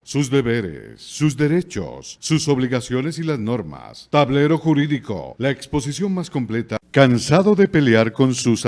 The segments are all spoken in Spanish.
sus deberes, sus derechos, sus obligaciones y las normas. Tablero Jurídico, la exposición más completa. ¿Cansado de pelear con sus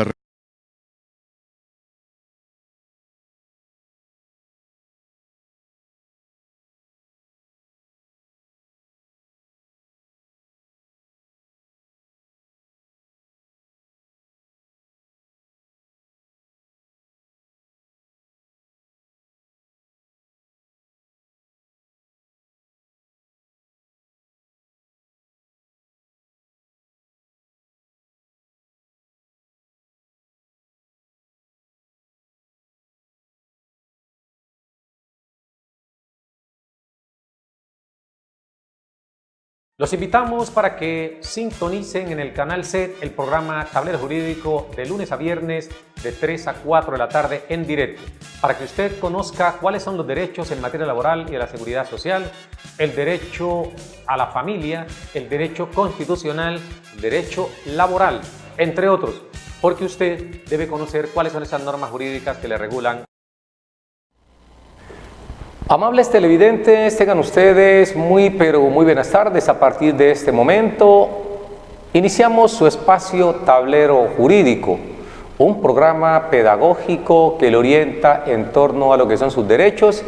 Los invitamos para que sintonicen en el canal SET el programa Tablero Jurídico de lunes a viernes de 3 a 4 de la tarde en directo, para que usted conozca cuáles son los derechos en materia laboral y de la seguridad social, el derecho a la familia, el derecho constitucional, el derecho laboral, entre otros, porque usted debe conocer cuáles son esas normas jurídicas que le regulan. Amables televidentes, tengan ustedes muy buenas tardes. A partir de este momento iniciamos su espacio Tablero Jurídico, un programa pedagógico que le orienta en torno a lo que son sus derechos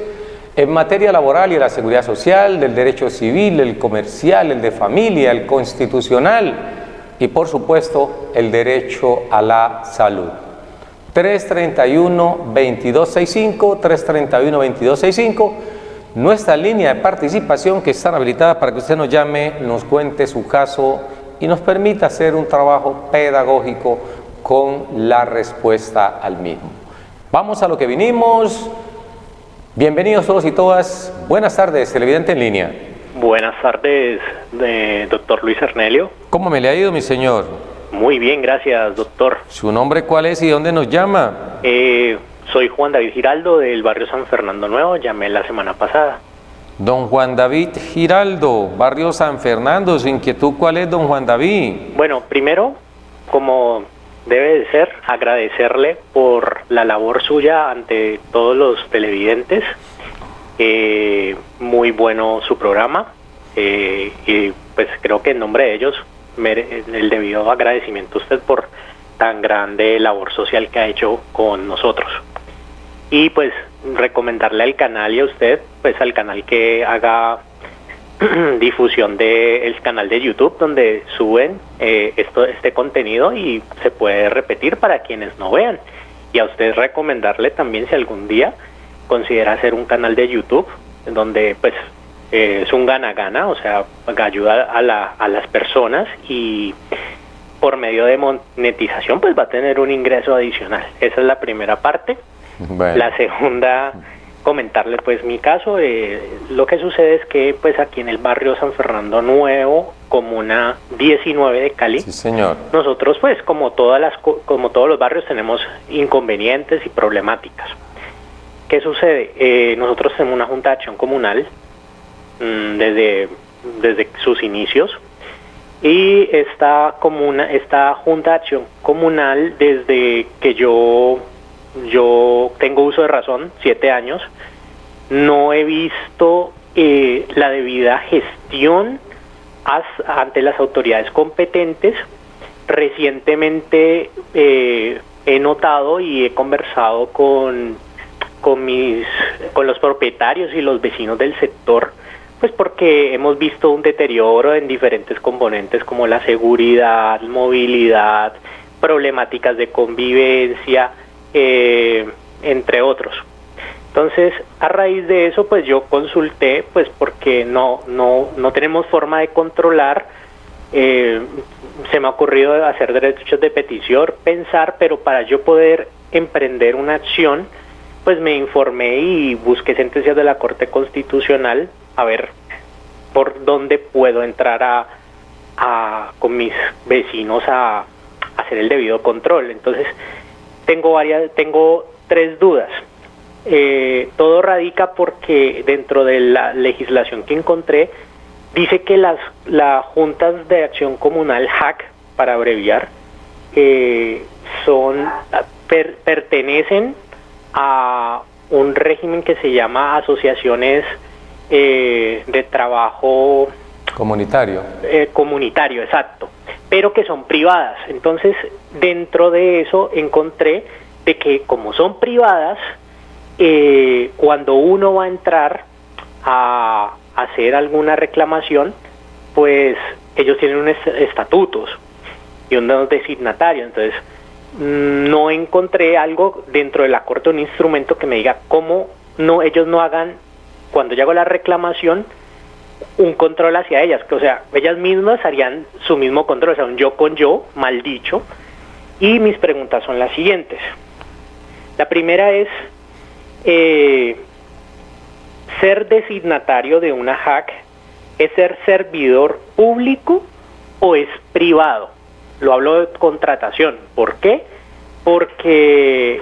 en materia laboral y de la seguridad social, del derecho civil, el comercial, el de familia, el constitucional y por supuesto el derecho a la salud. 331-2265, 331-2265, nuestra línea de participación que están habilitadas para que usted nos llame, nos cuente su caso y nos permita hacer un trabajo pedagógico con la respuesta al mismo. Vamos a lo que vinimos. Bienvenidos todos y todas. Buenas tardes, televidente en línea. Buenas tardes, doctor Luis Ernelio. ¿Cómo me le ha ido, mi señor? Muy bien, gracias, doctor. ¿Su nombre cuál es y dónde nos llama? Soy Juan David Giraldo del barrio San Fernando Nuevo, llamé la semana pasada. Don Juan David Giraldo, barrio San Fernando, ¿su inquietud cuál es, don Juan David? Bueno, primero, como debe de ser, agradecerle por la labor suya ante todos los televidentes. Muy bueno su programa, y pues creo que en nombre de ellos el debido agradecimiento a usted por tan grande labor social que ha hecho con nosotros. Y pues recomendarle al canal y a usted, pues al canal que haga difusión del canal de YouTube donde suben este contenido y se puede repetir para quienes no vean. Y a usted recomendarle también si algún día considera hacer un canal de YouTube donde pues es un gana-gana, o sea, ayuda a las personas y por medio de monetización pues va a tener un ingreso adicional. Esa es la primera parte. Bueno. La segunda, comentarle pues mi caso. Lo que sucede es que pues aquí en el barrio San Fernando Nuevo, comuna 19 de Cali, sí, señor, nosotros pues como todos los barrios tenemos inconvenientes y problemáticas. ¿Qué sucede? Nosotros tenemos una junta de acción comunal desde sus inicios, y esta junta de acción comunal, desde que yo tengo uso de razón, 7 años, no he visto la debida gestión ante las autoridades competentes. Recientemente he notado y he conversado con los propietarios y los vecinos del sector, pues porque hemos visto un deterioro en diferentes componentes como la seguridad, movilidad, problemáticas de convivencia, entre otros. Entonces, a raíz de eso, pues yo consulté, pues porque no tenemos forma de controlar. Se me ha ocurrido hacer derechos de petición, pensar, pero para yo poder emprender una acción, pues me informé y busqué sentencias de la Corte Constitucional a ver por dónde puedo entrar con mis vecinos a hacer el debido control. Entonces tengo 3 dudas. Todo radica porque dentro de la legislación que encontré dice que las juntas de acción comunal, JAC para abreviar, pertenecen a un régimen que se llama asociaciones de trabajo Comunitario. comunitario, exacto, pero que son privadas. Entonces, dentro de eso encontré de que como son privadas, cuando uno va a entrar a hacer alguna reclamación, pues ellos tienen unos estatutos y unos designatarios. Entonces, no encontré algo dentro del acuerdo, un instrumento que me diga cómo no ellos no hagan, cuando yo hago la reclamación, un control hacia ellas, que, o sea, ellas mismas harían su mismo control, o sea, un yo con yo, mal dicho. Y mis preguntas son las siguientes. La primera es, ¿ser designatario de una JAC es ser servidor público o es privado? Lo hablo de contratación. ¿Por qué? Porque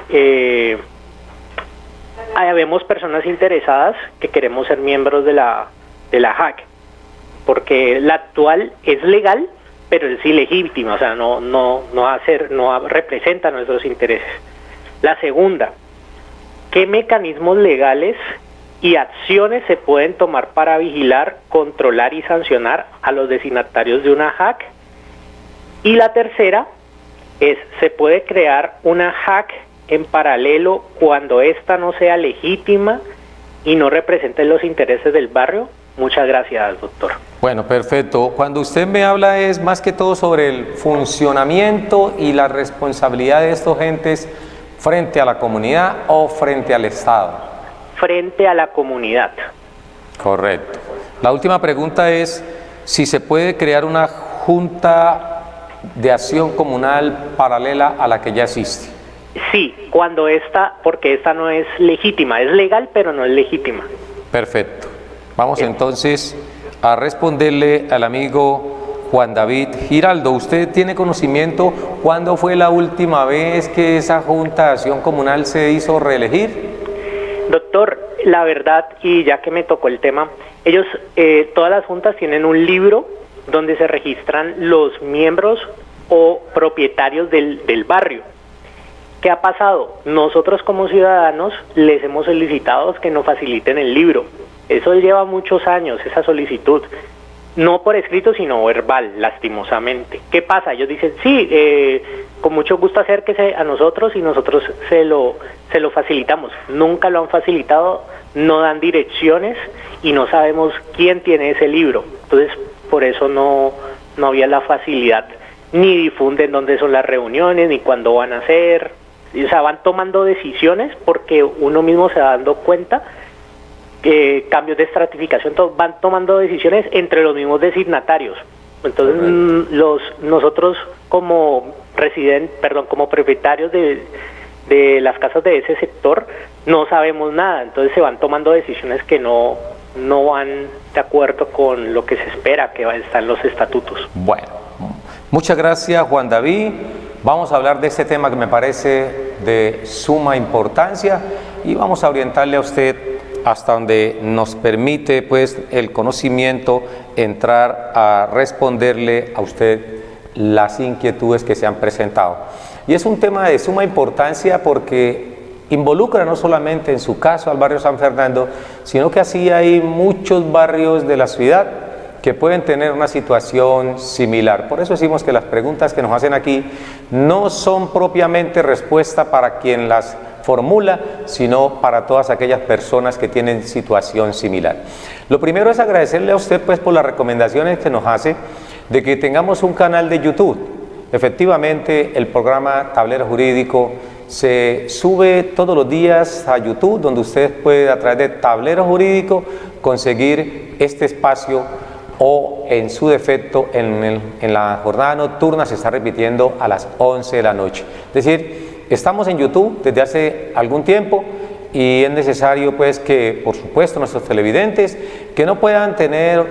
habemos personas interesadas que queremos ser miembros de la JAC, porque la actual es legal, pero es ilegítima, o sea, no representa nuestros intereses. La segunda, ¿qué mecanismos legales y acciones se pueden tomar para vigilar, controlar y sancionar a los designatarios de una JAC? Y la tercera es, ¿se puede crear una JAC en paralelo cuando ésta no sea legítima y no represente los intereses del barrio? Muchas gracias, doctor. Bueno, perfecto. Cuando usted me habla es más que todo sobre el funcionamiento y la responsabilidad de estos entes frente a la comunidad o frente al Estado. Frente a la comunidad. Correcto. La última pregunta es si se puede crear una junta de acción comunal paralela a la que ya existe. Sí, cuando porque esta no es legítima, es legal pero no es legítima. Perfecto. Vamos entonces a responderle al amigo Juan David Giraldo. ¿Usted tiene conocimiento cuándo fue la última vez que esa Junta de Acción Comunal se hizo reelegir? Doctor, la verdad, y ya que me tocó el tema, ellos, todas las juntas tienen un libro donde se registran los miembros o propietarios del barrio. ¿Qué ha pasado? Nosotros como ciudadanos les hemos solicitado que nos faciliten el libro. Eso lleva muchos años, esa solicitud. No por escrito, sino verbal, lastimosamente. ¿Qué pasa? Ellos dicen, sí, con mucho gusto acérquese a nosotros y nosotros se lo facilitamos. Nunca lo han facilitado, no dan direcciones y no sabemos quién tiene ese libro. Entonces, por eso no había la facilidad, ni difunden dónde son las reuniones, ni cuándo van a ser. O sea, van tomando decisiones porque uno mismo se va dando cuenta cambios de estratificación, van tomando decisiones entre los mismos designatarios. Entonces, nosotros como como propietarios de las casas de ese sector, no sabemos nada. Entonces se van tomando decisiones que no van de acuerdo con lo que se espera que están los estatutos. Bueno, muchas gracias, Juan David. Vamos a hablar de este tema que me parece de suma importancia y vamos a orientarle a usted hasta donde nos permite pues el conocimiento entrar a responderle a usted las inquietudes que se han presentado. Y es un tema de suma importancia porque involucra no solamente en su caso al barrio San Fernando, sino que así hay muchos barrios de la ciudad que pueden tener una situación similar. Por eso decimos que las preguntas que nos hacen aquí no son propiamente respuesta para quien las formula, sino para todas aquellas personas que tienen situación similar. Lo primero es agradecerle a usted pues por las recomendaciones que nos hace de que tengamos un canal de YouTube. Efectivamente, el programa Tablero Jurídico se sube todos los días a YouTube, donde usted puede a través de Tablero Jurídico conseguir este espacio o en su defecto en la jornada nocturna se está repitiendo a las 11 de la noche. Es decir, estamos en YouTube desde hace algún tiempo y es necesario pues que, por supuesto, nuestros televidentes que no puedan tener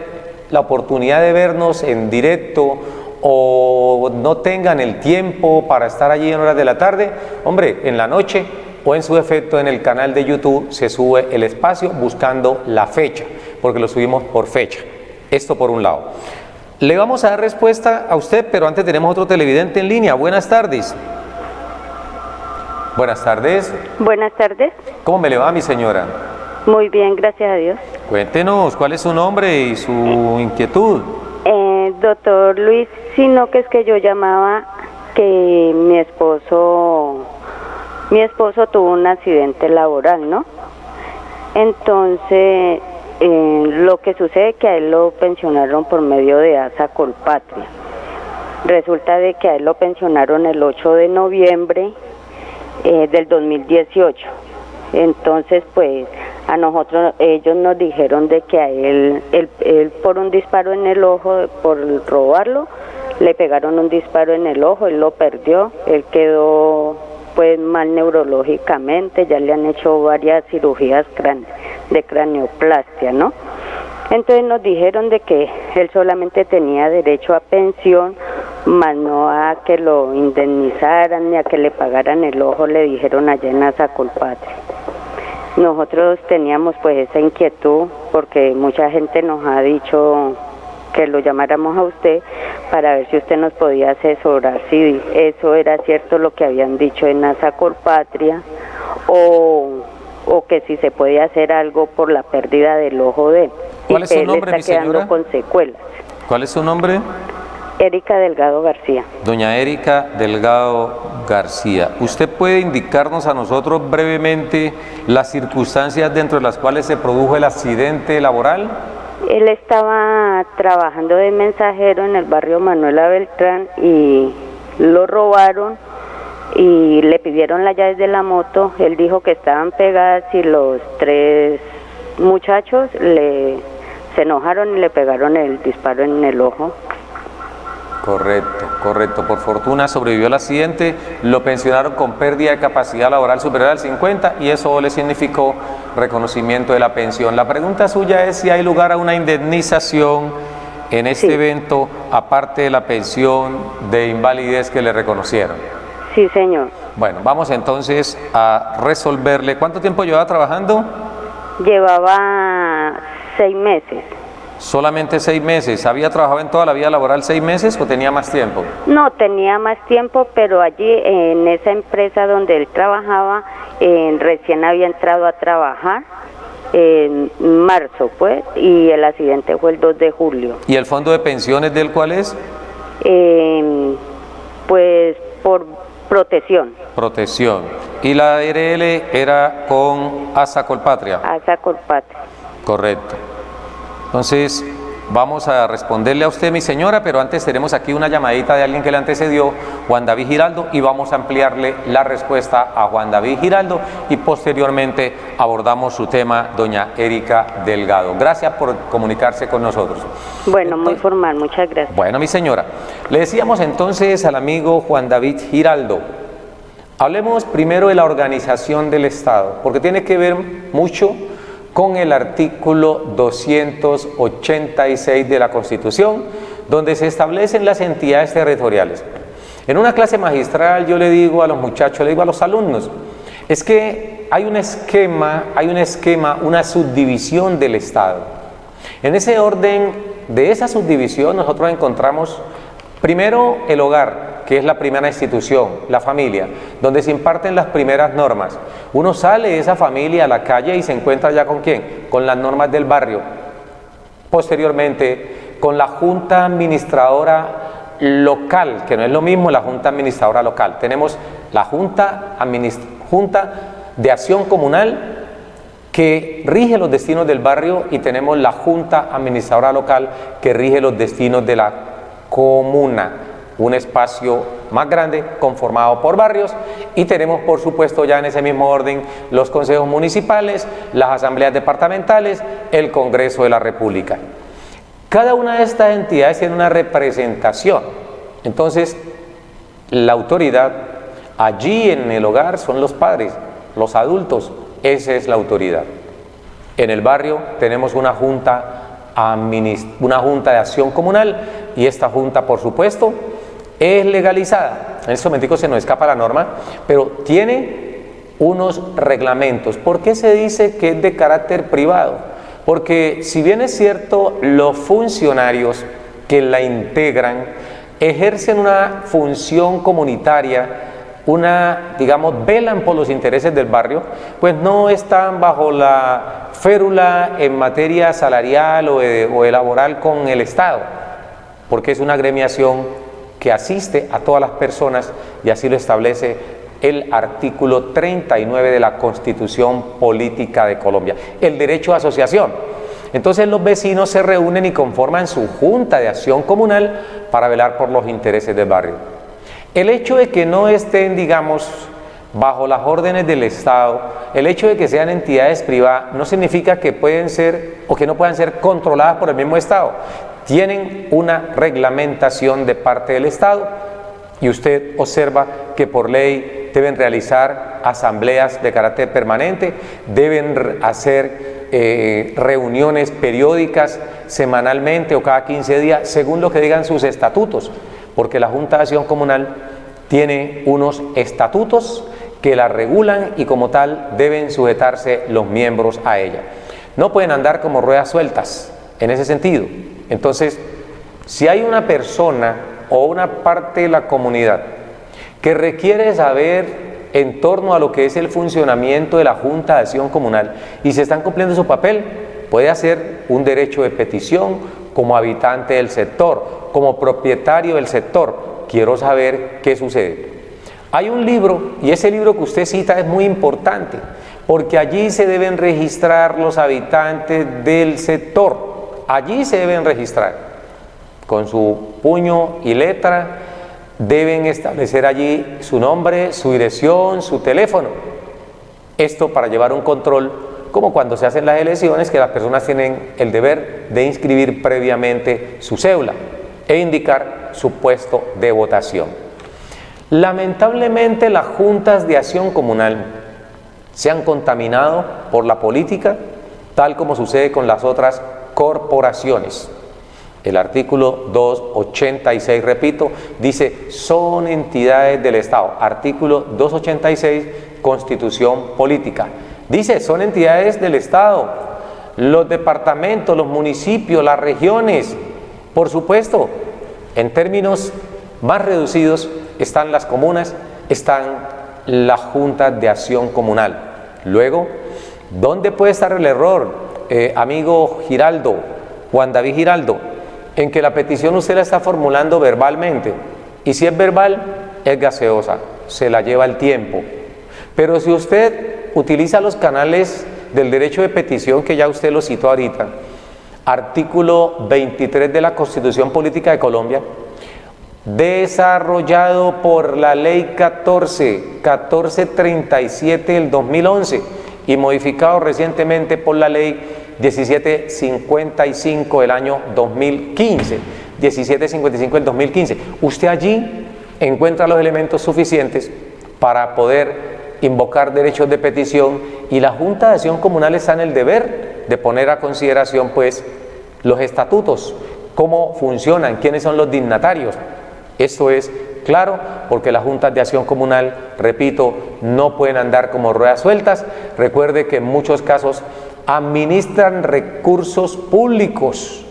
la oportunidad de vernos en directo o no tengan el tiempo para estar allí en horas de la tarde, hombre, en la noche o en su defecto en el canal de YouTube se sube el espacio buscando la fecha, porque lo subimos por fecha. Esto por un lado. Le vamos a dar respuesta a usted, pero antes tenemos otro televidente en línea. Buenas tardes. Buenas tardes. Buenas tardes. ¿Cómo me le va, mi señora? Muy bien, gracias a Dios. Cuéntenos, ¿cuál es su nombre y su inquietud? Doctor Luis, sino que es que yo llamaba que mi esposo tuvo un accidente laboral, ¿no? Entonces, lo que sucede es que a él lo pensionaron por medio de ASA Colpatria. Resulta de que a él lo pensionaron el 8 de noviembre del 2018. Entonces, pues, a nosotros, ellos nos dijeron de que a él por un disparo en el ojo, por robarlo, le pegaron un disparo en el ojo, él lo perdió, él quedó pues mal neurológicamente, ya le han hecho varias cirugías de cranioplastia, ¿no? Entonces nos dijeron de que él solamente tenía derecho a pensión, más no a que lo indemnizaran ni a que le pagaran el ojo, le dijeron allá en ASA Colpatria. Nosotros teníamos pues esa inquietud porque mucha gente nos ha dicho que lo llamáramos a usted para ver si usted nos podía asesorar si eso era cierto lo que habían dicho en ASA Colpatria o que si se podía hacer algo por la pérdida del ojo de él. ¿Cuál es su nombre, mi señora? Él está quedando con secuelas. ¿Cuál es su nombre? Erika Delgado García. Doña Erika Delgado García, ¿usted puede indicarnos a nosotros brevemente las circunstancias dentro de las cuales se produjo el accidente laboral? Él estaba trabajando de mensajero en el barrio Manuela Beltrán y lo robaron y le pidieron las llaves de la moto. Él dijo que estaban pegadas y los 3 muchachos se enojaron y le pegaron el disparo en el ojo. Correcto, correcto. Por fortuna sobrevivió al accidente, lo pensionaron con pérdida de capacidad laboral superior al 50 y eso le significó reconocimiento de la pensión. La pregunta suya es si hay lugar a una indemnización en este evento, aparte de la pensión de invalidez que le reconocieron. Sí, señor. Bueno, vamos entonces a resolverle. ¿Cuánto tiempo llevaba trabajando? Llevaba 6 meses. Solamente 6 meses. ¿Había trabajado en toda la vida laboral 6 meses o tenía más tiempo? No, tenía más tiempo, pero allí en esa empresa donde él trabajaba, recién había entrado a trabajar en marzo, pues, y el accidente fue el 2 de julio. ¿Y el fondo de pensiones del cuál es? Pues por protección. Protección. ¿Y la ARL era con ASA Colpatria? ASA Colpatria. Correcto. Entonces, vamos a responderle a usted, mi señora, pero antes tenemos aquí una llamadita de alguien que le antecedió, Juan David Giraldo, y vamos a ampliarle la respuesta a Juan David Giraldo y posteriormente abordamos su tema, doña Erika Delgado. Gracias por comunicarse con nosotros. Bueno, muy formal, muchas gracias. Bueno, mi señora, le decíamos entonces al amigo Juan David Giraldo, hablemos primero de la organización del Estado, porque tiene que ver mucho con el artículo 286 de la Constitución, donde se establecen las entidades territoriales. En una clase magistral yo le digo a los muchachos, le digo a los alumnos, es que hay un esquema, una subdivisión del Estado. En ese orden de esa subdivisión nosotros encontramos primero el hogar, que es la primera institución, la familia, donde se imparten las primeras normas. Uno sale de esa familia a la calle y se encuentra ya ¿con quién? Con las normas del barrio. Posteriormente, con la Junta Administradora Local, que no es lo mismo la Junta Administradora Local. Tenemos la Junta de Acción Comunal, que rige los destinos del barrio, y tenemos la Junta Administradora Local, que rige los destinos de la comuna, un espacio más grande conformado por barrios, y tenemos por supuesto ya en ese mismo orden los consejos municipales, las asambleas departamentales, el Congreso de la República. Cada una de estas entidades tiene una representación. Entonces, la autoridad allí en el hogar son los padres, los adultos, esa es la autoridad. En el barrio tenemos una junta de acción comunal, y esta junta por supuesto es legalizada. En este momento se nos escapa la norma, pero tiene unos reglamentos. ¿Por qué se dice que es de carácter privado? Porque si bien es cierto, los funcionarios que la integran ejercen una función comunitaria, digamos, velan por los intereses del barrio, pues no están bajo la férula en materia salarial o laboral con el Estado, porque es una agremiación que asiste a todas las personas y así lo establece el artículo 39 de la Constitución Política de Colombia, el derecho a asociación. Entonces los vecinos se reúnen y conforman su junta de acción comunal para velar por los intereses del barrio. El hecho de que no estén, digamos, bajo las órdenes del Estado, el hecho de que sean entidades privadas, no significa que pueden ser o que no puedan ser controladas por el mismo Estado. Tienen una reglamentación de parte del Estado y usted observa que por ley deben realizar asambleas de carácter permanente, deben hacer reuniones periódicas, semanalmente o cada 15 días, según lo que digan sus estatutos, porque la Junta de Acción Comunal tiene unos estatutos que la regulan y como tal deben sujetarse los miembros a ella. No pueden andar como ruedas sueltas en ese sentido. Entonces, si hay una persona o una parte de la comunidad que requiere saber en torno a lo que es el funcionamiento de la Junta de Acción Comunal y se están cumpliendo su papel, puede hacer un derecho de petición como habitante del sector, como propietario del sector. Quiero saber qué sucede. Hay un libro, y ese libro que usted cita es muy importante, porque allí se deben registrar los habitantes del sector. Allí se deben registrar. Con su puño y letra deben establecer allí su nombre, su dirección, su teléfono. Esto para llevar un control, como cuando se hacen las elecciones, que las personas tienen el deber de inscribir previamente su cédula e indicar su puesto de votación. Lamentablemente las juntas de acción comunal se han contaminado por la política, tal como sucede con las otras corporaciones. El artículo 286, repito, dice, son entidades del Estado. Artículo 286, Constitución Política. Dice, son entidades del Estado. Los departamentos, los municipios, las regiones, por supuesto, en términos más reducidos, están las comunas, están las juntas de acción comunal. Luego, ¿dónde puede estar el error, amigo Giraldo, Juan David Giraldo? En que la petición usted la está formulando verbalmente, y si es verbal, es gaseosa, se la lleva el tiempo. Pero si usted utiliza los canales del derecho de petición, que ya usted lo citó ahorita, artículo 23 de la Constitución Política de Colombia, desarrollado por la ley 1437 del 2011 y modificado recientemente por la ley 1755 del año 2015, 1755 del 2015. Usted allí encuentra los elementos suficientes para poder invocar derechos de petición y la Junta de Acción Comunal está en el deber de poner a consideración pues los estatutos, cómo funcionan, quiénes son los dignatarios. Esto es claro porque las juntas de acción comunal, repito, no pueden andar como ruedas sueltas. Recuerde que en muchos casos administran recursos públicos,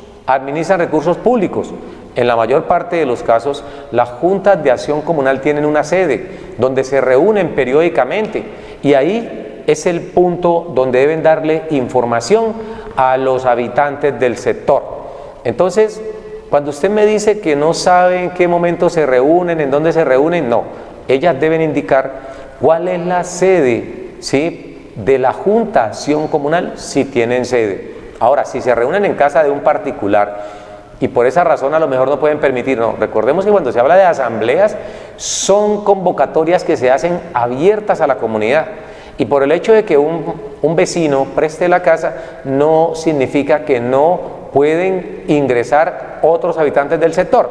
En la mayor parte de los casos, las juntas de acción comunal tienen una sede donde se reúnen periódicamente y ahí es el punto donde deben darle información a los habitantes del sector. Entonces, cuando usted me dice que no sabe en qué momento se reúnen, en dónde se reúnen, no. Ellas deben indicar cuál es la sede, ¿sí?, de la Junta de Acción Comunal, si tienen sede. Ahora, si se reúnen en casa de un particular y por esa razón a lo mejor no pueden permitir, no. Recordemos que cuando se habla de asambleas, son convocatorias que se hacen abiertas a la comunidad. Y por el hecho de que un vecino preste la casa, no significa que no pueden ingresar otros habitantes del sector.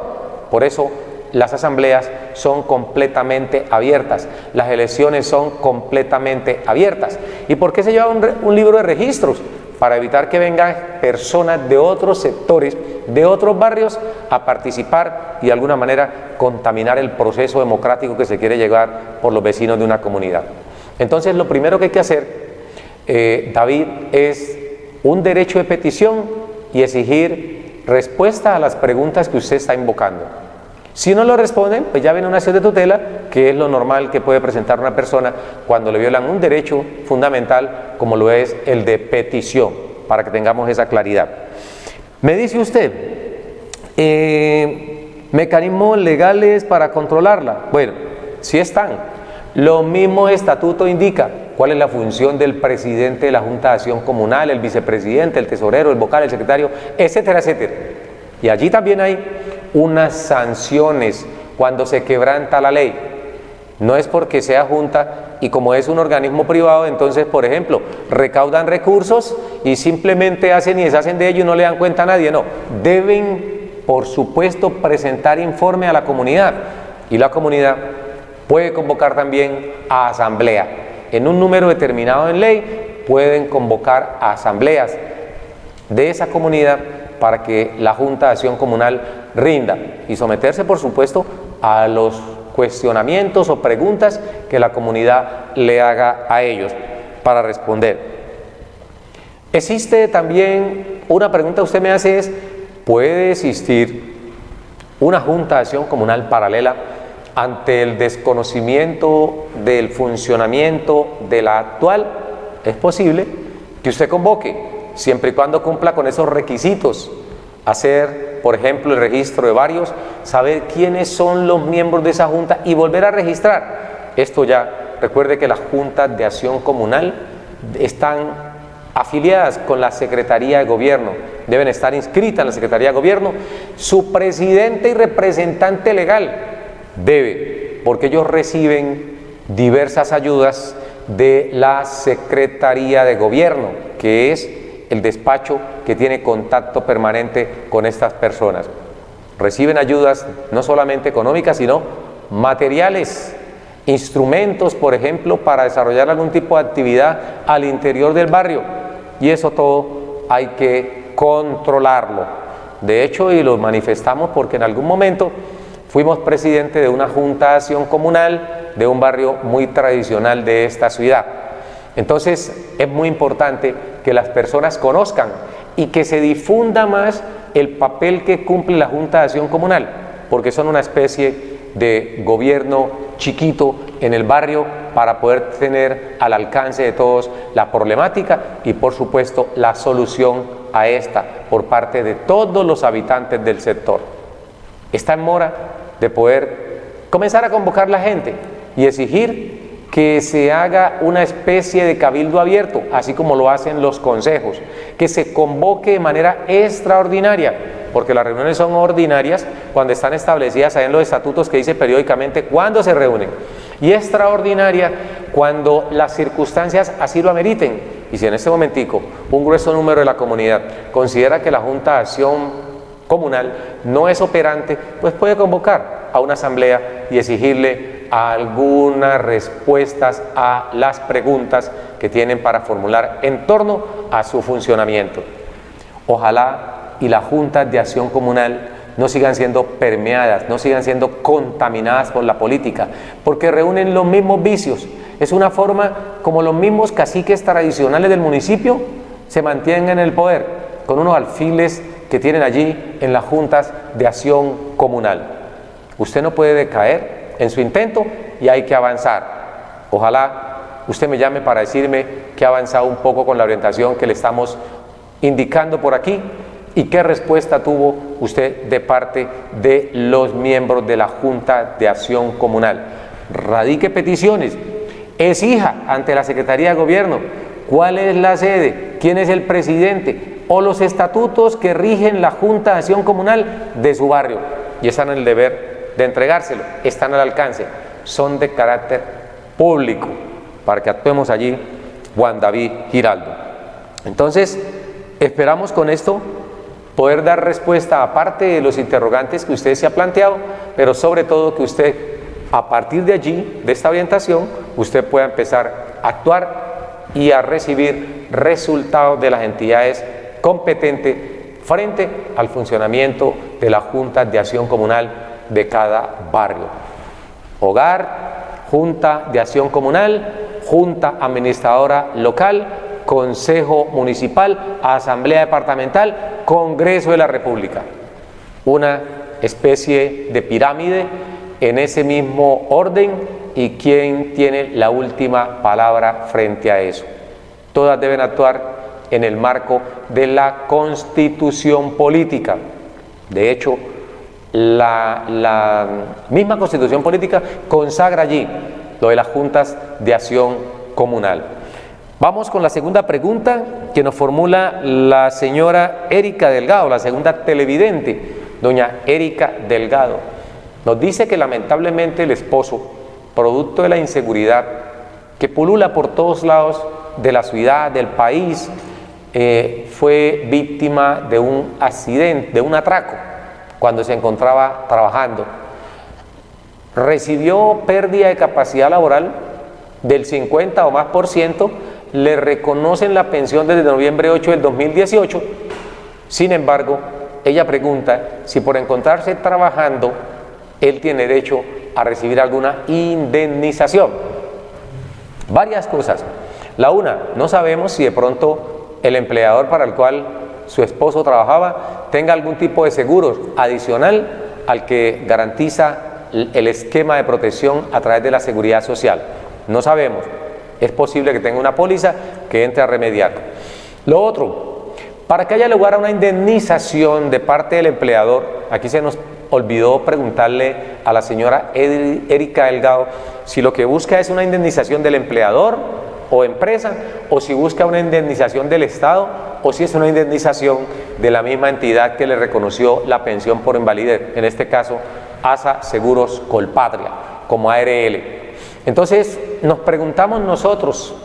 Por eso las asambleas son completamente abiertas, las elecciones son completamente abiertas. ¿Y por qué se lleva un libro de registros? Para evitar que vengan personas de otros sectores, de otros barrios, a participar y de alguna manera contaminar el proceso democrático que se quiere llevar por los vecinos de una comunidad. Entonces, lo primero que hay que hacer, David, es un derecho de petición y exigir respuesta a las preguntas que usted está invocando. Si no lo responden, pues ya viene una acción de tutela, que es lo normal que puede presentar una persona cuando le violan un derecho fundamental como lo es el de petición, para que tengamos esa claridad. Me dice usted, mecanismos legales para controlarla. Bueno, sí están. Lo mismo estatuto indica cuál es la función del presidente de la Junta de Acción Comunal, el vicepresidente, el tesorero, el vocal, el secretario, etcétera, etcétera. Y allí también hay unas sanciones cuando se quebranta la ley. No es porque sea junta y como es un organismo privado, entonces, por ejemplo, recaudan recursos y simplemente hacen y deshacen de ellos y no le dan cuenta a nadie. No, deben, por supuesto, presentar informe a la comunidad, y la comunidad puede convocar también a asamblea. En un número determinado en ley pueden convocar a asambleas de esa comunidad para que la Junta de Acción Comunal rinda y someterse, por supuesto, a los cuestionamientos o preguntas que la comunidad le haga a ellos para responder. Existe también una pregunta que usted me hace es, ¿puede existir una Junta de Acción Comunal paralela ante el desconocimiento del funcionamiento de la actual? Es posible que usted convoque, siempre y cuando cumpla con esos requisitos. Hacer, por ejemplo, el registro de varios, saber quiénes son los miembros de esa junta y volver a registrar. Esto ya, recuerde que las juntas de acción comunal están afiliadas con la Secretaría de Gobierno, deben estar inscritas en la Secretaría de Gobierno. Su presidente y representante legal debe, porque ellos reciben diversas ayudas de la Secretaría de Gobierno, que es el despacho que tiene contacto permanente con estas personas. Reciben ayudas no solamente económicas, sino materiales, instrumentos, por ejemplo, para desarrollar algún tipo de actividad al interior del barrio, y eso todo hay que controlarlo. De hecho, y lo manifestamos porque en algún momento fuimos presidente de una Junta de Acción Comunal de un barrio muy tradicional de esta ciudad. Entonces, es muy importante que las personas conozcan y que se difunda más el papel que cumple la Junta de Acción Comunal, porque son una especie de gobierno chiquito en el barrio para poder tener al alcance de todos la problemática y, por supuesto, la solución a esta por parte de todos los habitantes del sector. Está en mora de poder comenzar a convocar la gente y exigir que se haga una especie de cabildo abierto, así como lo hacen los consejos, que se convoque de manera extraordinaria, porque las reuniones son ordinarias cuando están establecidas ahí en los estatutos que dice periódicamente cuándo se reúnen, y extraordinaria cuando las circunstancias así lo ameriten. Y si en este momentico un grueso número de la comunidad considera que la Junta de Acción Comunal no es operante, pues puede convocar a una asamblea y exigirle algunas respuestas a las preguntas que tienen para formular en torno a su funcionamiento. Ojalá y las juntas de acción comunal no sigan siendo permeadas, no sigan siendo contaminadas por la política, porque reúnen los mismos vicios. Es una forma como los mismos caciques tradicionales del municipio se mantienen en el poder, con unos alfiles que tienen allí en las juntas de acción comunal. Usted no puede decaer en su intento y hay que avanzar. Ojalá usted me llame para decirme que ha avanzado un poco con la orientación que le estamos indicando por aquí y qué respuesta tuvo usted de parte de los miembros de la Junta de Acción Comunal. Radique peticiones, exija ante la Secretaría de Gobierno cuál es la sede, quién es el presidente o los estatutos que rigen la Junta de Acción Comunal de su barrio, y están en el deber de entregárselo, están al alcance, son de carácter público, para que actuemos allí Juan David Giraldo. Entonces, esperamos con esto poder dar respuesta aparte de los interrogantes que usted se ha planteado, pero sobre todo que usted, a partir de allí, de esta orientación, usted pueda empezar a actuar y a recibir resultados de las entidades competentes frente al funcionamiento de las juntas de acción comunal de cada barrio. Hogar, Junta de Acción Comunal, Junta Administradora Local, Consejo Municipal, Asamblea Departamental, Congreso de la República. una especie de pirámide en ese mismo orden y quién tiene la última palabra frente a eso. Todas deben actuar en el marco de la constitución política. De hecho, la misma constitución política consagra allí lo de las juntas de acción comunal. Vamos con la segunda pregunta que nos formula la señora Erika Delgado, la segunda televidente, doña Erika Delgado. Nos dice que lamentablemente el esposo, producto de la inseguridad que pulula por todos lados de la ciudad, del país, fue víctima de un accidente, de un atraco, cuando se encontraba trabajando. Recibió pérdida de capacidad laboral del 50 o más por ciento, le reconocen la pensión desde noviembre 8 del 2018, sin embargo, ella pregunta si por encontrarse trabajando, él tiene derecho a recibir alguna indemnización. Varias cosas. La una, no sabemos si de pronto el empleador para el cual su esposo trabajaba tenga algún tipo de seguros adicional al que garantiza el esquema de protección a través de la seguridad social. No sabemos. Es posible que tenga una póliza que entre a remediar. Lo otro, para que haya lugar a una indemnización de parte del empleador, aquí se nos olvidó preguntarle a la señora Erika Delgado si lo que busca es una indemnización del empleador o empresa, o si busca una indemnización del Estado, o si es una indemnización de la misma entidad que le reconoció la pensión por invalidez, en este caso ASA Seguros Colpatria, como ARL. Entonces nos preguntamos nosotros,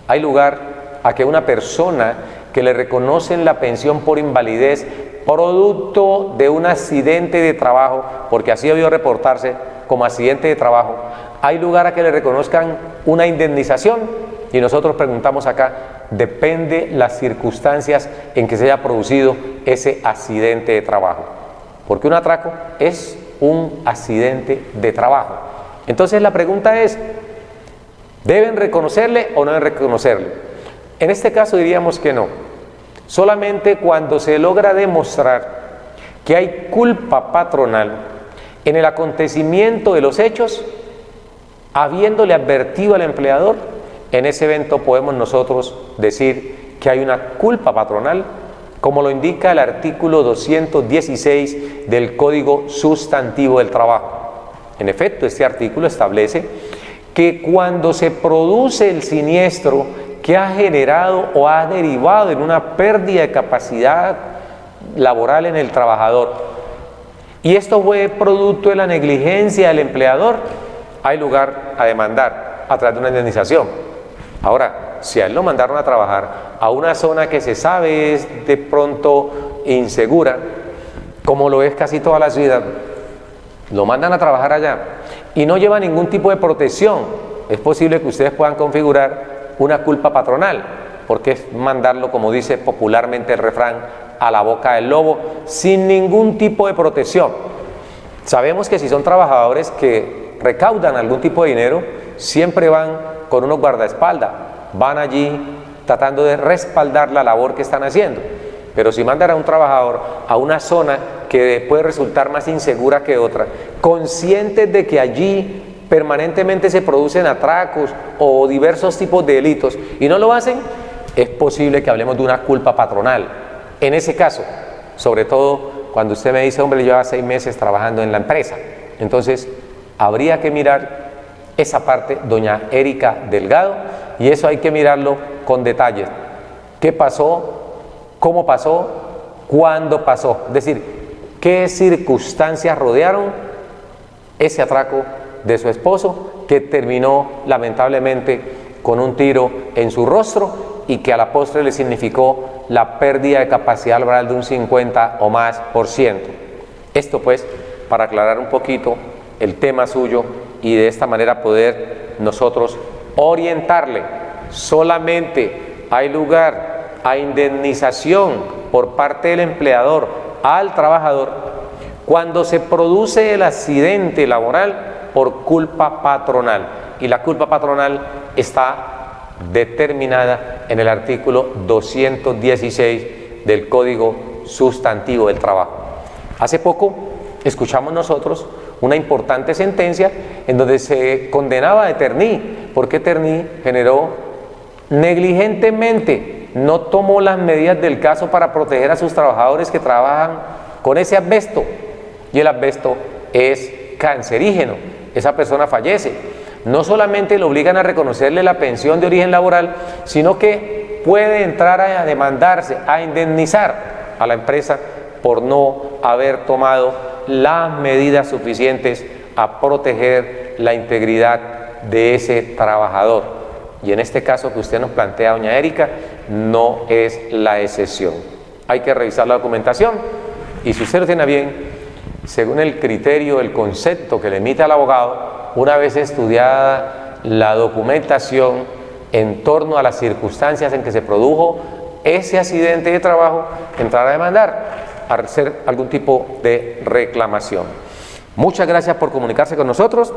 ¿hay lugar a que una persona que le reconocen la pensión por invalidez producto de un accidente de trabajo, porque así debió reportarse como accidente de trabajo, hay lugar a que le reconozcan una indemnización? Y nosotros preguntamos acá, depende las circunstancias en que se haya producido ese accidente de trabajo, porque un atraco es un accidente de trabajo. Entonces la pregunta es, ¿deben reconocerle o no deben reconocerle? En este caso diríamos que no. Solamente cuando se logra demostrar que hay culpa patronal en el acontecimiento de los hechos, habiéndole advertido al empleador, en ese evento podemos nosotros decir que hay una culpa patronal, como lo indica el artículo 216 del Código Sustantivo del Trabajo. En efecto, este artículo establece que cuando se produce el siniestro que ha generado o ha derivado en una pérdida de capacidad laboral en el trabajador, y esto fue producto de la negligencia del empleador, hay lugar a demandar a través de una indemnización. Ahora, si a él lo mandaron a trabajar a una zona que se sabe es de pronto insegura, como lo es casi toda la ciudad, lo mandan a trabajar allá y no lleva ningún tipo de protección, es posible que ustedes puedan configurar una culpa patronal, porque es mandarlo, como dice popularmente el refrán, a la boca del lobo, sin ningún tipo de protección. Sabemos que si son trabajadores que recaudan algún tipo de dinero, siempre van con unos guardaespaldas, van allí tratando de respaldar la labor que están haciendo. Pero si mandan a un trabajador a una zona que puede resultar más insegura que otra, conscientes de que allí permanentemente se producen atracos o diversos tipos de delitos y no lo hacen, es posible que hablemos de una culpa patronal. En ese caso, sobre todo cuando usted me dice, hombre, lleva 6 meses trabajando en la empresa, entonces habría que mirar esa parte, doña Erika Delgado, y eso hay que mirarlo con detalles. ¿Qué pasó? ¿Cómo pasó? ¿Cuándo pasó? Es decir, ¿qué circunstancias rodearon ese atraco de su esposo que terminó lamentablemente con un tiro en su rostro y que a la postre le significó la pérdida de capacidad laboral de un 50 o más por ciento? Esto pues para aclarar un poquito el tema suyo y de esta manera poder nosotros orientarle. Solamente hay lugar a indemnización por parte del empleador al trabajador cuando se produce el accidente laboral por culpa patronal, y la culpa patronal está determinada en el artículo 216 del Código Sustantivo del Trabajo. Hace poco escuchamos nosotros una importante sentencia en donde se condenaba a Eterni, porque Eterni generó negligentemente, no tomó las medidas del caso para proteger a sus trabajadores que trabajan con ese asbesto, y el asbesto es cancerígeno. Esa persona fallece. No solamente le obligan a reconocerle la pensión de origen laboral, sino que puede entrar a demandarse, a indemnizar a la empresa por no haber tomado las medidas suficientes a proteger la integridad de ese trabajador. Y en este caso que usted nos plantea, doña Erika, no es la excepción. Hay que revisar la documentación y si usted lo tiene bien, según el criterio, el concepto que le emite al abogado, una vez estudiada la documentación en torno a las circunstancias en que se produjo ese accidente de trabajo, entrar a demandar, a hacer algún tipo de reclamación. Muchas gracias por comunicarse con nosotros.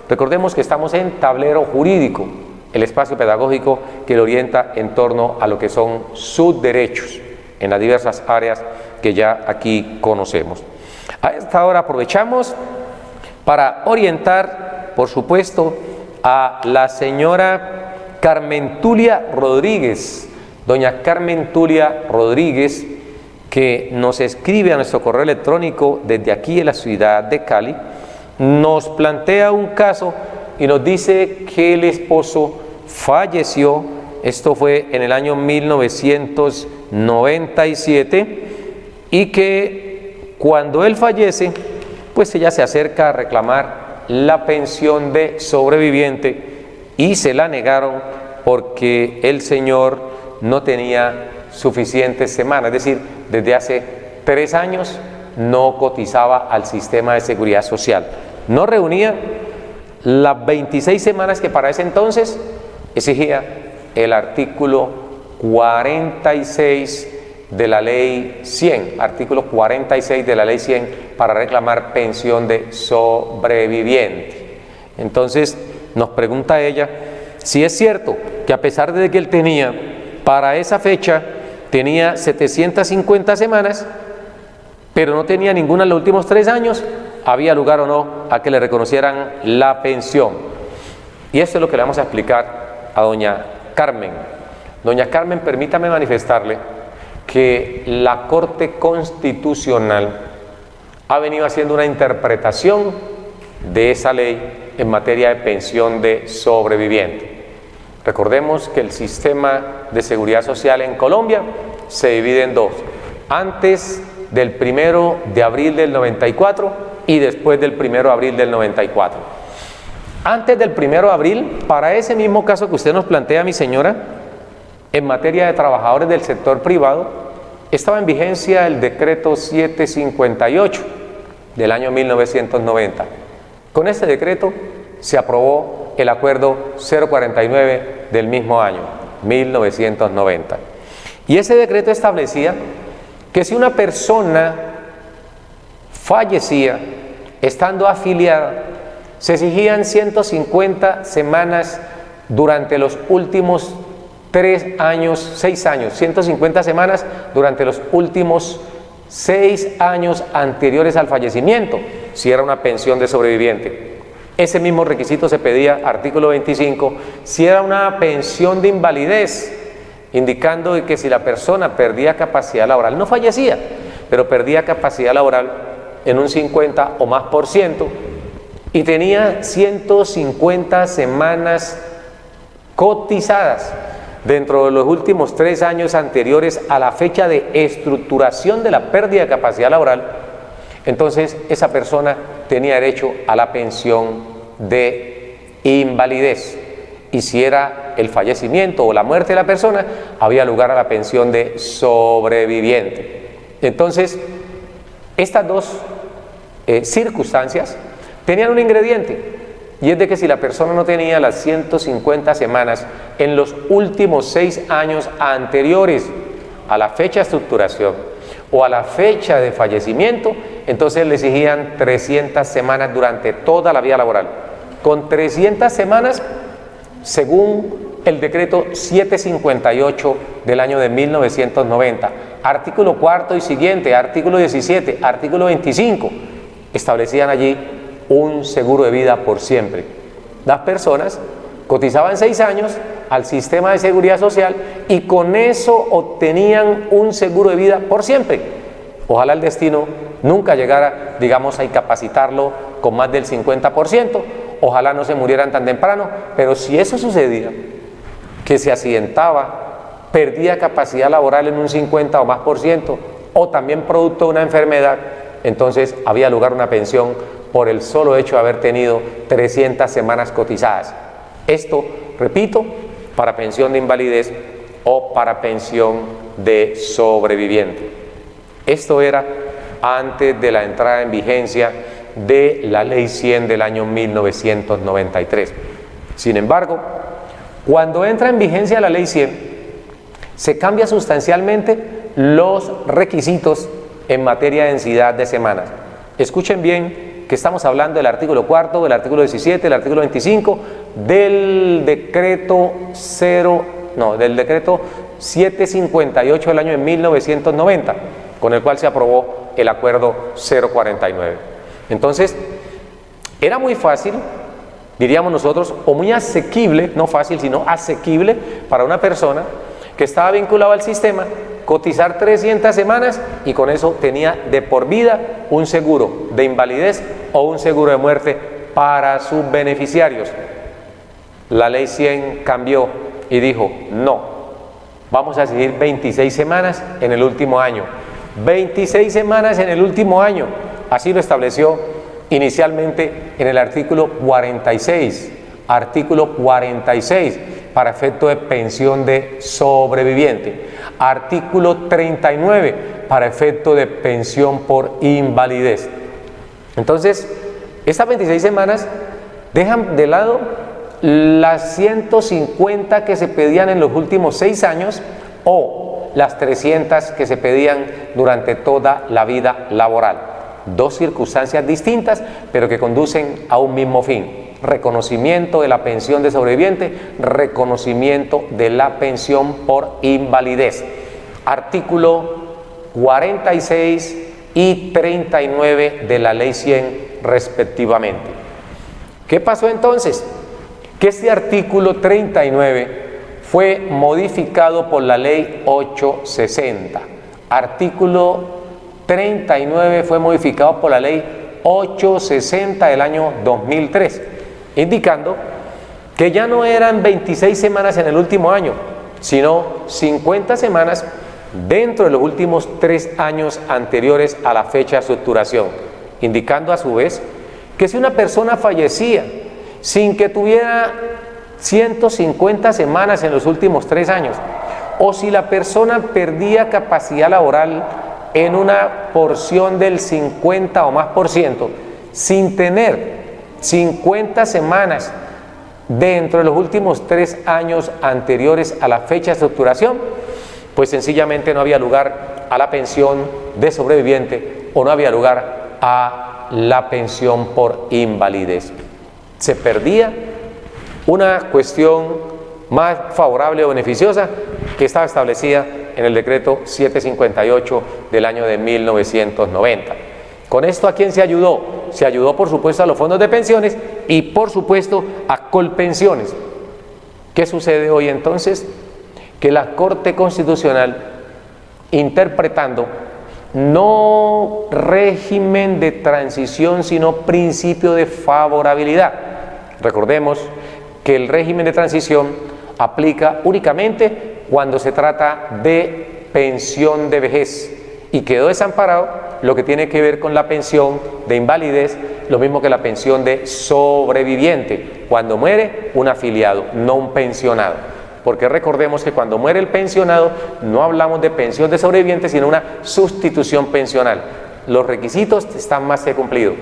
Recordemos que estamos en Tablero Jurídico, el espacio pedagógico que le orienta en torno a lo que son sus derechos en las diversas áreas que ya aquí conocemos. A esta hora aprovechamos para orientar, por supuesto, a la señora Carmen Tulia Rodríguez, doña Carmen Tulia Rodríguez, que nos escribe a nuestro correo electrónico desde aquí en la ciudad de Cali, nos plantea un caso y nos dice que el esposo falleció, esto fue en el año 1997, y que cuando él fallece, pues ella se acerca a reclamar la pensión de sobreviviente y se la negaron porque el señor no tenía suficientes semanas, es decir, desde hace 3 años no cotizaba al sistema de seguridad social, no reunía las 26 semanas que para ese entonces exigía el artículo 46 de la ley 100, artículo 46 de la ley 100 para reclamar pensión de sobreviviente. Entonces nos pregunta ella si es cierto que a pesar de que él tenía para esa fecha tenía 750 semanas, pero no tenía ninguna en los últimos 3 años, había lugar o no a que le reconocieran la pensión. Y esto es lo que le vamos a explicar a doña Carmen. Doña Carmen, permítame manifestarle que la Corte Constitucional ha venido haciendo una interpretación de esa ley en materia de pensión de sobreviviente. Recordemos que el sistema de seguridad social en Colombia se divide en 2, antes del 1 de abril del 94 y después del 1 de abril del 94. Antes del 1 de abril, para ese mismo caso que usted nos plantea, mi señora, en materia de trabajadores del sector privado, estaba en vigencia el decreto 758 del año 1990. Con este decreto se aprobó el acuerdo 049 del mismo año, 1990. Y ese decreto establecía que si una persona fallecía estando afiliada, se exigían 150 semanas durante los últimos 6 años, 150 semanas durante los últimos 6 años anteriores al fallecimiento, si era una pensión de sobreviviente. Ese mismo requisito se pedía, artículo 25, si era una pensión de invalidez, indicando que si la persona perdía capacidad laboral, no fallecía, pero perdía capacidad laboral en un 50 o más por ciento, y tenía 150 semanas cotizadas dentro de los últimos 3 años anteriores a la fecha de estructuración de la pérdida de capacidad laboral, entonces esa persona tenía derecho a la pensión de invalidez. Y si era el fallecimiento o la muerte de la persona, había lugar a la pensión de sobreviviente. Entonces, estas dos circunstancias tenían un ingrediente, y es de que si la persona no tenía las 150 semanas en los últimos 6 años anteriores a la fecha de estructuración o a la fecha de fallecimiento, entonces le exigían 300 semanas durante toda la vida laboral. Con 300 semanas, según el decreto 758 del año de 1990, artículo 4 y siguiente, artículo 17, artículo 25, establecían allí un seguro de vida por siempre. Las personas cotizaban 6 años al sistema de seguridad social y con eso obtenían un seguro de vida por siempre. Ojalá el destino nunca llegara, digamos, a incapacitarlo con más del 50%, ojalá no se murieran tan temprano, pero si eso sucedía, que se accidentaba, perdía capacidad laboral en un 50 o más por ciento, o también producto de una enfermedad, entonces había lugar a una pensión por el solo hecho de haber tenido 300 semanas cotizadas. Esto, repito, para pensión de invalidez o para pensión de sobreviviente. Esto era antes de la entrada en vigencia de la Ley 100 del año 1993. Sin embargo, cuando entra en vigencia la Ley 100, se cambia sustancialmente los requisitos en materia de densidad de semanas. Escuchen bien que estamos hablando del artículo 4, del artículo 17, del artículo 25, del decreto 758 del año de 1990, con el cual se aprobó el acuerdo 049. Entonces, era muy fácil, diríamos nosotros, o muy asequible, no fácil, sino asequible para una persona que estaba vinculado al sistema, cotizar 300 semanas y con eso tenía de por vida un seguro de invalidez o un seguro de muerte para sus beneficiarios. La Ley 100 cambió y dijo, no, vamos a seguir 26 semanas en el último año. 26 semanas en el último año. Así lo estableció inicialmente en el artículo 46. Artículo 46 para efecto de pensión de sobreviviente. Artículo 39 para efecto de pensión por invalidez. Entonces, estas 26 semanas dejan de lado las 150 que se pedían en los últimos 6 años o las 300 que se pedían durante toda la vida laboral. Dos circunstancias distintas, pero que conducen a un mismo fin: reconocimiento de la pensión de sobreviviente, reconocimiento de la pensión por invalidez. Artículo 46 y 39 de la Ley 100 respectivamente. ¿Qué pasó entonces? Que este artículo 39 fue modificado por la Ley 860. Artículo 39 fue modificado por la Ley 860 del año 2003, indicando que ya no eran 26 semanas en el último año, sino 50 semanas dentro de los últimos 3 años anteriores a la fecha de estructuración, indicando a su vez que si una persona fallecía sin que tuviera 150 semanas en los últimos 3 años, o si la persona perdía capacidad laboral en una porción del 50 o más por ciento, sin tener 50 semanas dentro de los últimos 3 años anteriores a la fecha de estructuración, pues sencillamente no había lugar a la pensión de sobreviviente o no había lugar a la pensión por invalidez. Se perdía una cuestión más favorable o beneficiosa que estaba establecida en el decreto 758 del año de 1990. Con esto, ¿a quién se ayudó? Se ayudó, por supuesto, a los fondos de pensiones y, por supuesto, a Colpensiones. ¿Qué sucede hoy entonces? Que la Corte Constitucional, interpretando no régimen de transición, sino principio de favorabilidad. Recordemos que el régimen de transición aplica únicamente cuando se trata de pensión de vejez y quedó desamparado lo que tiene que ver con la pensión de invalidez, lo mismo que la pensión de sobreviviente, cuando muere un afiliado, no un pensionado. Porque recordemos que cuando muere el pensionado no hablamos de pensión de sobreviviente, sino una sustitución pensional. Los requisitos están más que cumplidos.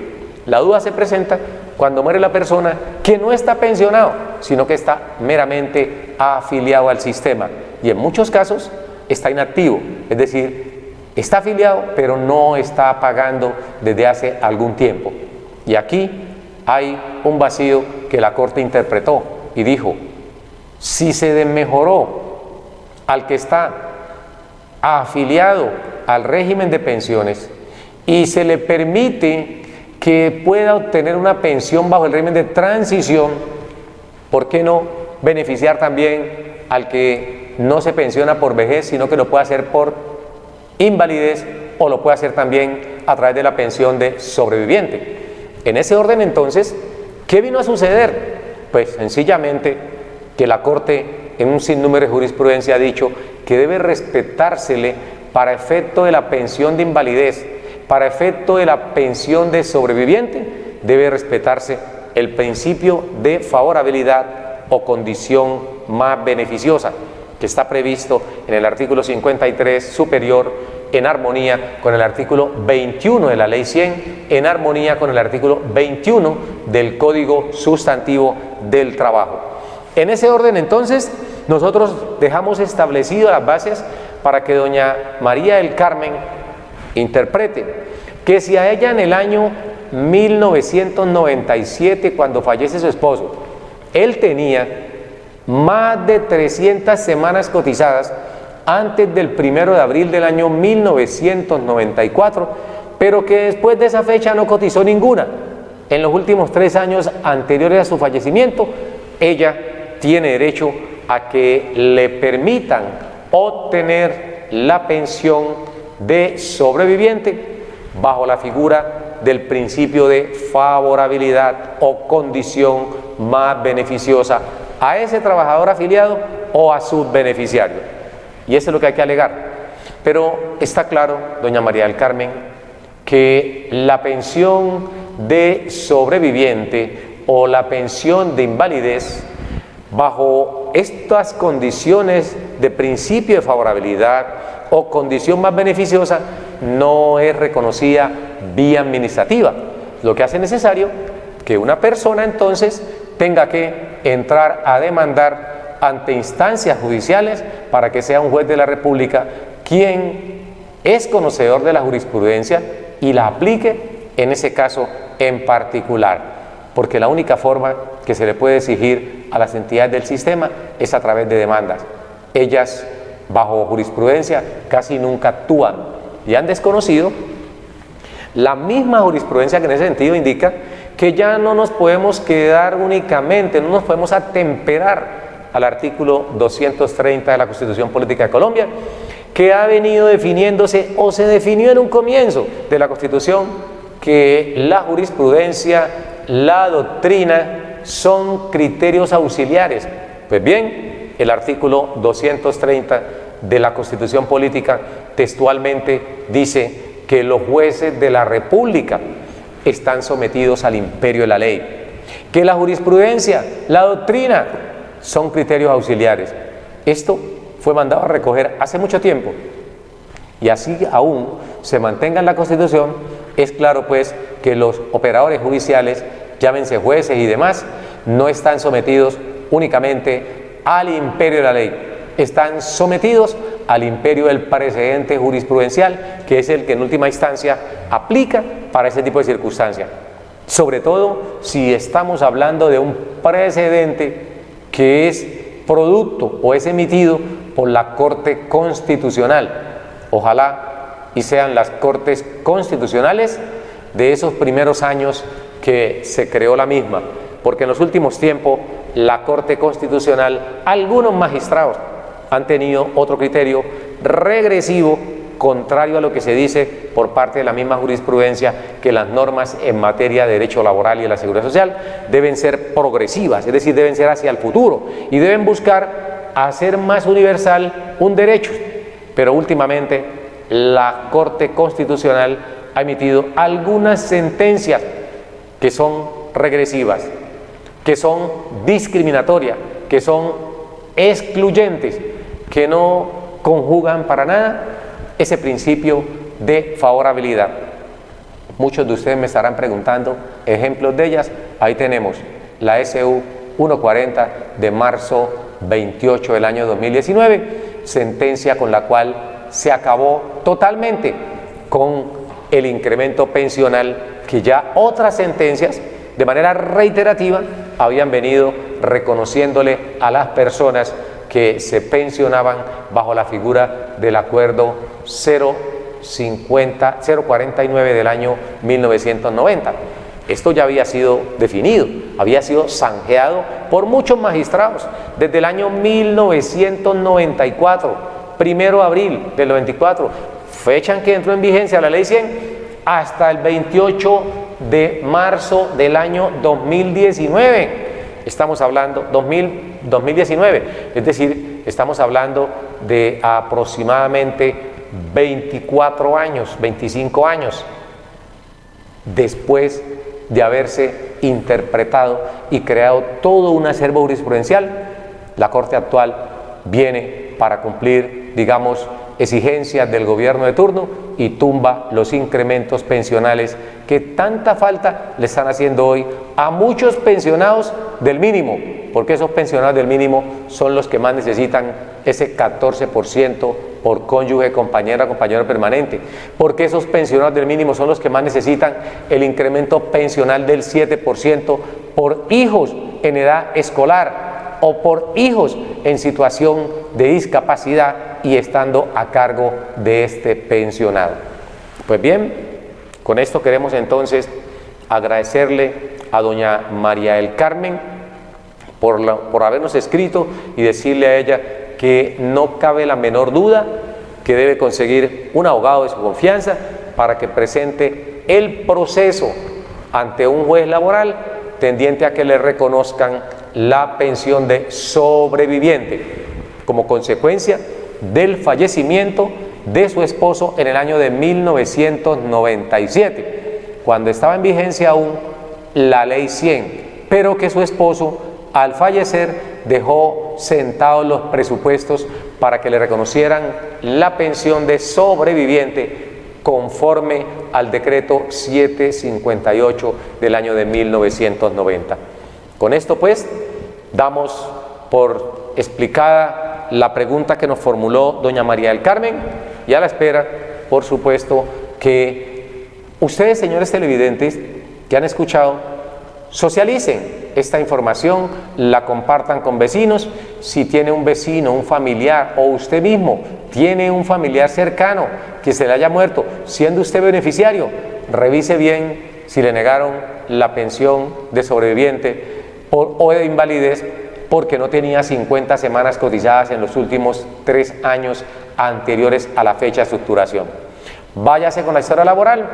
La duda se presenta cuando muere la persona que no está pensionado, sino que está meramente afiliado al sistema. Y en muchos casos está inactivo, es decir, está afiliado pero no está pagando desde hace algún tiempo. Y aquí hay un vacío que la Corte interpretó y dijo: si se desmejoró al que está afiliado al régimen de pensiones y se le permite que pueda obtener una pensión bajo el régimen de transición, ¿por qué no beneficiar también al que no se pensiona por vejez, sino que lo puede hacer por invalidez o lo puede hacer también a través de la pensión de sobreviviente? En ese orden, entonces, ¿qué vino a suceder? Pues sencillamente que la Corte en un sinnúmero de jurisprudencia ha dicho que debe respetársele para efecto de la pensión de invalidez, para efecto de la pensión de sobreviviente, debe respetarse el principio de favorabilidad o condición más beneficiosa, que está previsto en el artículo 53 superior, en armonía con el artículo 21 de la Ley 100, en armonía con el artículo 21 del Código Sustantivo del Trabajo. En ese orden, entonces, nosotros dejamos establecidas las bases para que doña María del Carmen interprete que si a ella en el año 1997, cuando fallece su esposo, él tenía más de 300 semanas cotizadas antes del 1 de abril del año 1994, pero que después de esa fecha no cotizó ninguna. En los últimos 3 años anteriores a su fallecimiento, ella tiene derecho a que le permitan obtener la pensión de sobreviviente bajo la figura del principio de favorabilidad o condición más beneficiosa a ese trabajador afiliado o a sus beneficiarios. Y eso es lo que hay que alegar. Pero está claro, doña María del Carmen, que la pensión de sobreviviente o la pensión de invalidez, bajo estas condiciones de principio de favorabilidad o condición más beneficiosa, no es reconocida vía administrativa, lo que hace necesario que una persona entonces tenga que entrar a demandar ante instancias judiciales para que sea un juez de la República quien es conocedor de la jurisprudencia y la aplique en ese caso en particular, porque la única forma que se le puede exigir a las entidades del sistema es a través de demandas. Ellas, bajo jurisprudencia, casi nunca actúan y han desconocido la misma jurisprudencia que en ese sentido indica que ya no nos podemos quedar únicamente, no nos podemos atemperar al artículo 230 de la Constitución Política de Colombia, que ha venido definiéndose o se definió en un comienzo de la Constitución que la jurisprudencia, la doctrina son criterios auxiliares. Pues bien, el artículo 230 de la Constitución Política textualmente dice que los jueces de la República están sometidos al imperio de la ley, que la jurisprudencia, la doctrina son criterios auxiliares. Esto fue mandado a recoger hace mucho tiempo y así aún se mantenga en la Constitución. Es claro pues que los operadores judiciales, llámense jueces y demás, no están sometidos únicamente al imperio de la ley, están sometidos al imperio del precedente jurisprudencial, que es el que en última instancia aplica para ese tipo de circunstancias, sobre todo si estamos hablando de un precedente que es producto o es emitido por la Corte Constitucional. Ojalá y sean las Cortes Constitucionales de esos primeros años que se creó la misma, porque en los últimos tiempos la Corte Constitucional, algunos magistrados han tenido otro criterio regresivo, contrario a lo que se dice por parte de la misma jurisprudencia, que las normas en materia de derecho laboral y de la seguridad social deben ser progresivas, es decir, deben ser hacia el futuro y deben buscar hacer más universal un derecho. Pero últimamente la Corte Constitucional ha emitido algunas sentencias que son regresivas, que son discriminatorias, que son excluyentes, que no conjugan para nada ese principio de favorabilidad. Muchos de ustedes me estarán preguntando ejemplos de ellas. Ahí tenemos la SU 140 de marzo 28 del año 2019, sentencia con la cual se acabó totalmente con el incremento pensional que ya otras sentencias de manera reiterativa habían venido reconociéndole a las personas que se pensionaban bajo la figura del acuerdo 049 del año 1990. Esto ya había sido definido, había sido zanjeado por muchos magistrados desde el año 1994, 1 de abril del 94, fecha en que entró en vigencia la Ley 100, hasta el 28 de marzo del año 2019. Estamos hablando 2019, es decir, estamos hablando de aproximadamente 24 años, 25 años después de haberse interpretado y creado todo un acervo jurisprudencial. La Corte actual viene para cumplir, digamos, exigencias del gobierno de turno y tumba los incrementos pensionales que tanta falta le están haciendo hoy a muchos pensionados del mínimo, porque esos pensionados del mínimo son los que más necesitan ese 14% por cónyuge, compañera, compañero permanente, porque esos pensionados del mínimo son los que más necesitan el incremento pensional del 7% por hijos en edad escolar o por hijos en situación de discapacidad y estando a cargo de este pensionado. Pues bien, con esto queremos entonces agradecerle a doña María del Carmen por habernos escrito y decirle a ella que no cabe la menor duda que debe conseguir un abogado de su confianza para que presente el proceso ante un juez laboral tendiente a que le reconozcan la pensión de sobreviviente como consecuencia del fallecimiento de su esposo en el año de 1997, cuando estaba en vigencia aún la Ley 100, pero que su esposo al fallecer dejó sentados los presupuestos para que le reconocieran la pensión de sobreviviente conforme al decreto 758 del año de 1990. Con esto pues damos por explicada la pregunta que nos formuló doña María del Carmen y a la espera, por supuesto, que ustedes, señores televidentes, que han escuchado, socialicen esta información, la compartan con vecinos. Si tiene un vecino, un familiar o usted mismo tiene un familiar cercano que se le haya muerto, siendo usted beneficiario, revise bien si le negaron la pensión de sobreviviente o de invalidez porque no tenía 50 semanas cotizadas en los últimos 3 años anteriores a la fecha de estructuración. Váyase con la historia laboral,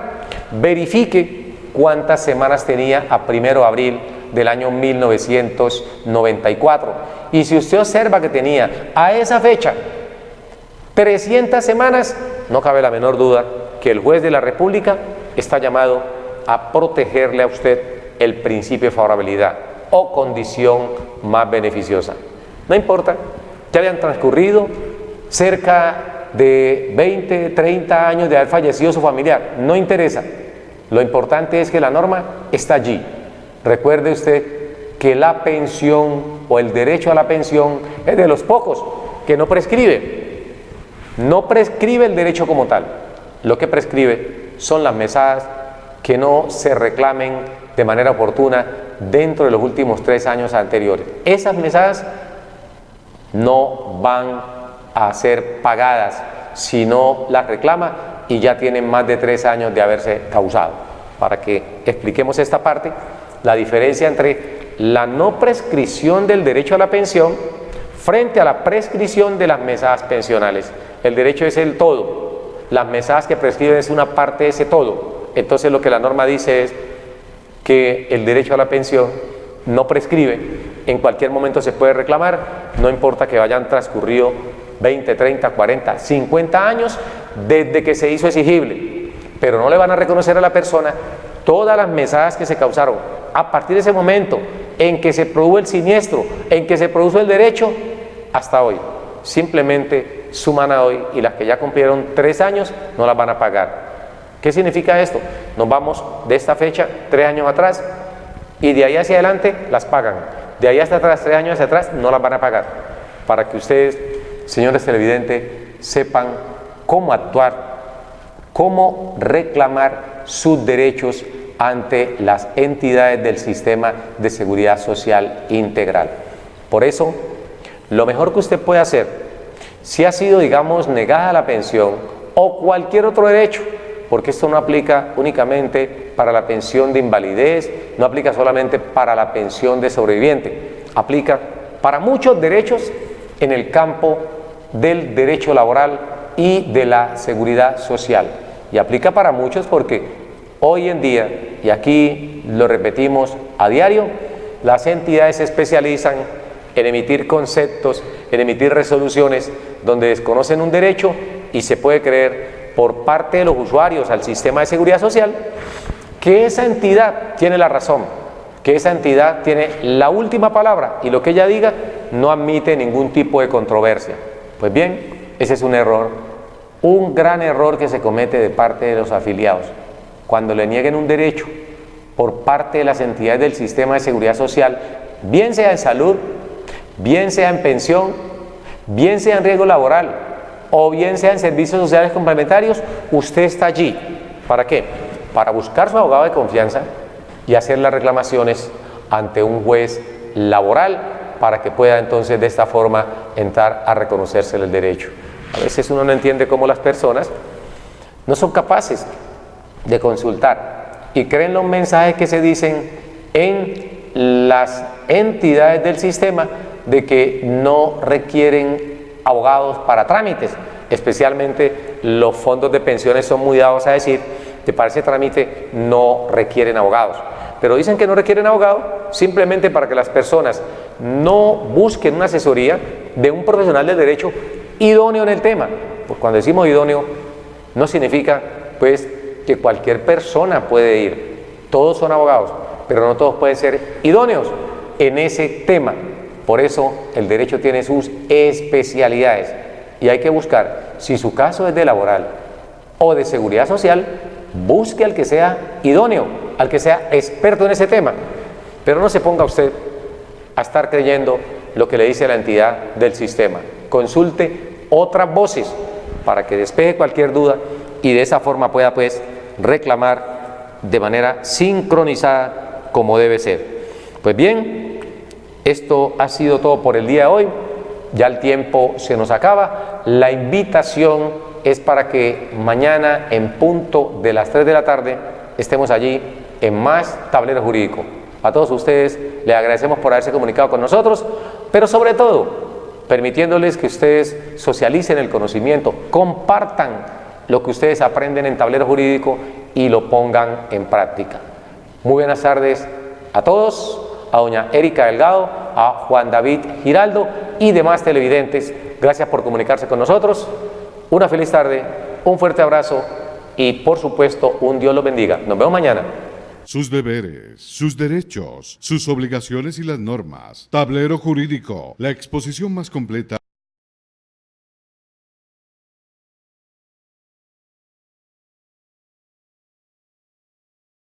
verifique cuántas semanas tenía a 1 de abril del año 1994. Y si usted observa que tenía a esa fecha 300 semanas, no cabe la menor duda que el juez de la República está llamado a protegerle a usted el principio de favorabilidad o condición más beneficiosa. No importa que hayan transcurrido cerca de 20, 30 años de haber fallecido su familiar, no interesa. Lo importante es que la norma está allí. Recuerde usted que la pensión o el derecho a la pensión es de los pocos que no prescribe. No prescribe el derecho como tal. Lo que prescribe son las mesadas que no se reclamen de manera oportuna dentro de los últimos 3 años anteriores. Esas mesadas no van a ser pagadas si no las reclama y ya tienen más de 3 años de haberse causado. Para que expliquemos esta parte, la diferencia entre la no prescripción del derecho a la pensión frente a la prescripción de las mesadas pensionales. El derecho es el todo, las mesadas que prescriben es una parte de ese todo. Entonces lo que la norma dice es que el derecho a la pensión no prescribe, en cualquier momento se puede reclamar, no importa que hayan transcurrido 20, 30, 40, 50 años desde que se hizo exigible, pero no le van a reconocer a la persona todas las mesadas que se causaron a partir de ese momento en que se produjo el siniestro, en que se produjo el derecho, hasta hoy. Simplemente suman a hoy y las que ya cumplieron 3 años no las van a pagar. ¿Qué significa esto? Nos vamos de esta fecha 3 años atrás y de ahí hacia adelante las pagan. De ahí hasta atrás, 3 años hacia atrás, no las van a pagar. Para que ustedes, señores televidentes, sepan cómo actuar, cómo reclamar sus derechos ante las entidades del sistema de seguridad social integral. Por eso, lo mejor que usted puede hacer, si ha sido, digamos, negada la pensión o cualquier otro derecho, porque esto no aplica únicamente para la pensión de invalidez, no aplica solamente para la pensión de sobreviviente, aplica para muchos derechos en el campo del derecho laboral y de la seguridad social. Y aplica para muchos porque hoy en día, y aquí lo repetimos a diario, las entidades se especializan en emitir conceptos, en emitir resoluciones donde desconocen un derecho y se puede creer por parte de los usuarios al sistema de seguridad social que esa entidad tiene la razón, que esa entidad tiene la última palabra y lo que ella diga no admite ningún tipo de controversia. Pues bien, ese es un error, un gran error que se comete de parte de los afiliados. Cuando le nieguen un derecho por parte de las entidades del sistema de seguridad social, bien sea en salud, bien sea en pensión, bien sea en riesgo laboral o bien sea en servicios sociales complementarios, usted está allí. ¿Para qué? Para buscar su abogado de confianza y hacer las reclamaciones ante un juez laboral para que pueda entonces de esta forma entrar a reconocerse el derecho. A veces uno no entiende cómo las personas no son capaces de consultar y creen los mensajes que se dicen en las entidades del sistema de que no requieren abogados para trámites, especialmente los fondos de pensiones son muy dados a decir que para ese trámite no requieren abogados, pero dicen que no requieren abogados simplemente para que las personas no busquen una asesoría de un profesional del derecho idóneo en el tema. Pues cuando decimos idóneo no significa pues que cualquier persona puede ir, todos son abogados, pero no todos pueden ser idóneos en ese tema. Por eso el derecho tiene sus especialidades y hay que buscar, si su caso es de laboral o de seguridad social, busque al que sea idóneo, al que sea experto en ese tema, pero no se ponga usted a estar creyendo lo que le dice la entidad del sistema. Consulte otras voces para que despeje cualquier duda y de esa forma pueda pues reclamar de manera sincronizada como debe ser. Pues bien, esto ha sido todo por el día de hoy, ya el tiempo se nos acaba, la invitación es para que mañana en punto de las 3 de la tarde estemos allí en más Tablero Jurídico. A todos ustedes les agradecemos por haberse comunicado con nosotros, pero sobre todo permitiéndoles que ustedes socialicen el conocimiento, compartan lo que ustedes aprenden en Tablero Jurídico y lo pongan en práctica. Muy buenas tardes a todos, a doña Erika Delgado, a Juan David Giraldo y demás televidentes. Gracias por comunicarse con nosotros. Una feliz tarde, un fuerte abrazo y por supuesto un Dios los bendiga. Nos vemos mañana. Sus deberes, sus derechos, sus obligaciones y las normas. Tablero Jurídico, la exposición más completa.